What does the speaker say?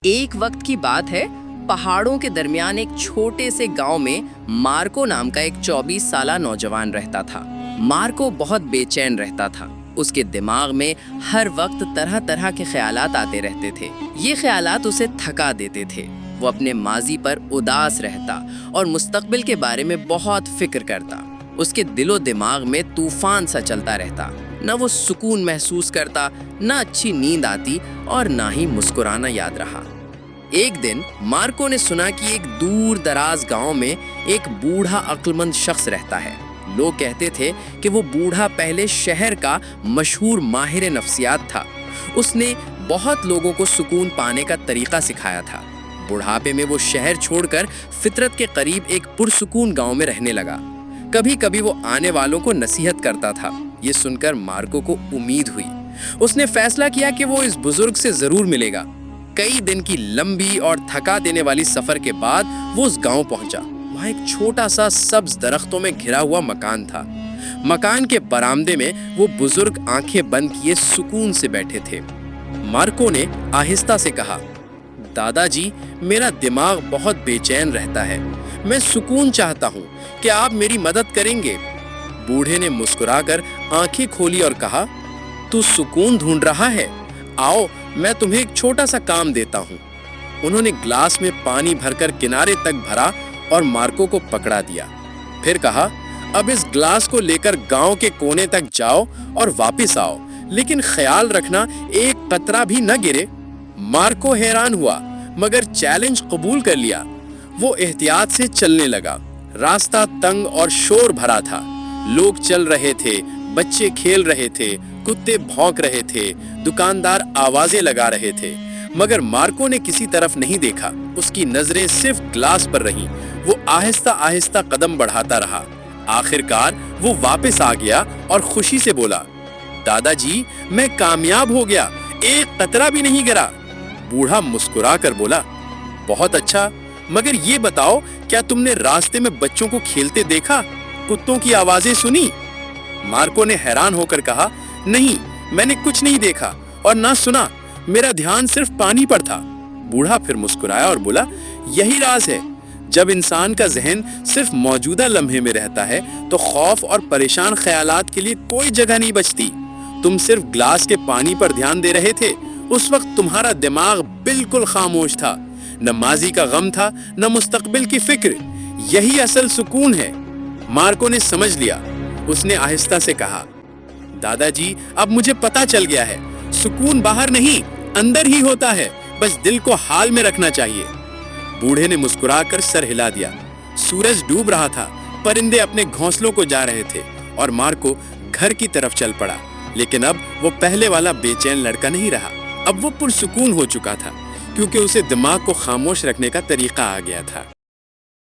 ایک وقت کی بات ہے، پہاڑوں کے درمیان ایک چھوٹے سے گاؤں میں مارکو نام کا ایک 24 سالہ نوجوان رہتا تھا۔ مارکو بہت بے چین رہتا تھا۔ اس کے دماغ میں ہر وقت طرح طرح کے خیالات آتے رہتے تھے۔ یہ خیالات اسے تھکا دیتے تھے۔ وہ اپنے ماضی پر اداس رہتا اور مستقبل کے بارے میں بہت فکر کرتا۔ اس کے دل و دماغ میں طوفان سا چلتا رہتا۔ نہ وہ سکون محسوس کرتا، نہ اچھی نیند آتی اور نہ ہی مسکرانا یاد رہا۔ ایک دن مارکو نے سنا کہ ایک دور دراز گاؤں میں ایک بوڑھا عقل مند شخص رہتا ہے۔ لوگ کہتے تھے کہ وہ بوڑھا پہلے شہر کا مشہور ماہر نفسیات تھا۔ اس نے بہت لوگوں کو سکون پانے کا طریقہ سکھایا تھا۔ بڑھاپے میں وہ شہر چھوڑ کر فطرت کے قریب ایک پرسکون گاؤں میں رہنے لگا۔ کبھی کبھی وہ آنے والوں کو نصیحت کرتا تھا۔ یہ سن کر مارکو کو امید ہوئی۔ اس نے فیصلہ کیا کہ وہ اس بزرگ سے ضرور ملے گا۔ کئی دن کی لمبی اور تھکا دینے والی سفر کے بعد وہ اس گاؤں پہنچا۔ وہاں ایک چھوٹا سا سبز درختوں میں گھرا ہوا مکان تھا۔ مکان کے برآمدے میں وہ بزرگ آنکھیں بند کیے سکون سے بیٹھے تھے۔ مارکو نے آہستہ سے کہا، دادا جی، میرا دماغ بہت بے چین رہتا ہے۔ میں سکون چاہتا ہوں، کیا آپ میری مدد کریں گے؟ بوڑھے نے مسکرا کر آنکھیں کھولی اور کہا، تو سکون ڈھونڈ رہا ہے؟ آؤ، میں تمہیں ایک چھوٹا سا کام دیتا ہوں۔ انہوں نے گلاس میں پانی بھر کر کنارے تک بھرا اور مارکو کو پکڑا دیا۔ پھر کہا، اب اس گلاس کو لے کر گاؤں کے کونے تک جاؤ اور واپس آؤ، لیکن خیال رکھنا ایک قطرہ بھی نہ گرے۔ مارکو حیران ہوا مگر چیلنج قبول کر لیا۔ وہ احتیاط سے چلنے لگا۔ راستہ تنگ اور شور بھرا تھا۔ لوگ چل رہے تھے، بچے کھیل رہے تھے، کتے بھونک رہے تھے، دکاندار آوازیں لگا رہے تھے، مگر مارکو نے کسی طرف نہیں دیکھا۔ اس کی نظریں صرف گلاس پر رہیں۔ وہ آہستہ آہستہ قدم بڑھاتا رہا۔ آخر کار وہ واپس آ گیا اور خوشی سے بولا، دادا جی، میں کامیاب ہو گیا، ایک قطرہ بھی نہیں گرا۔ بوڑھا مسکرا کر بولا، بہت اچھا، مگر یہ بتاؤ، کیا تم نے راستے میں بچوں کو کھیلتے دیکھا؟ کتوں کی آوازیں سنی؟ مارکو نے حیران ہو کر کہا، نہیں، میں نے کچھ نہیں دیکھا اور نہ سنا، میرا دھیان صرف پانی پر تھا۔ بوڑھا پھر مسکرایا اور بولا، یہی راز ہے، جب انسان کا ذہن صرف موجودہ لمحے میں رہتا ہے تو خوف اور پریشان خیالات کے لیے کوئی جگہ نہیں بچتی۔ تم صرف گلاس کے پانی پر دھیان دے رہے تھے، اس وقت تمہارا دماغ بالکل خاموش تھا، نہ ماضی کا غم تھا، نہ مستقبل کی فکر۔ یہی اصل سکون ہے۔ مارکو نے سمجھ لیا۔ اس نے آہستہ سے کہا، دادا جی، اب مجھے پتا چل گیا ہے، سکون باہر نہیں، اندر ہی ہوتا ہے، بس دل کو حال میں رکھنا چاہیے۔ بوڑھے نے مسکرا کر سر ہلا دیا۔ سورج ڈوب رہا تھا، پرندے اپنے گھونسلوں کو جا رہے تھے اور مارکو گھر کی طرف چل پڑا۔ لیکن اب وہ پہلے والا بے چین لڑکا نہیں رہا۔ اب وہ پرسکون ہو چکا تھا، کیونکہ اسے دماغ کو خاموش رکھنے کا طریقہ آ گیا تھا۔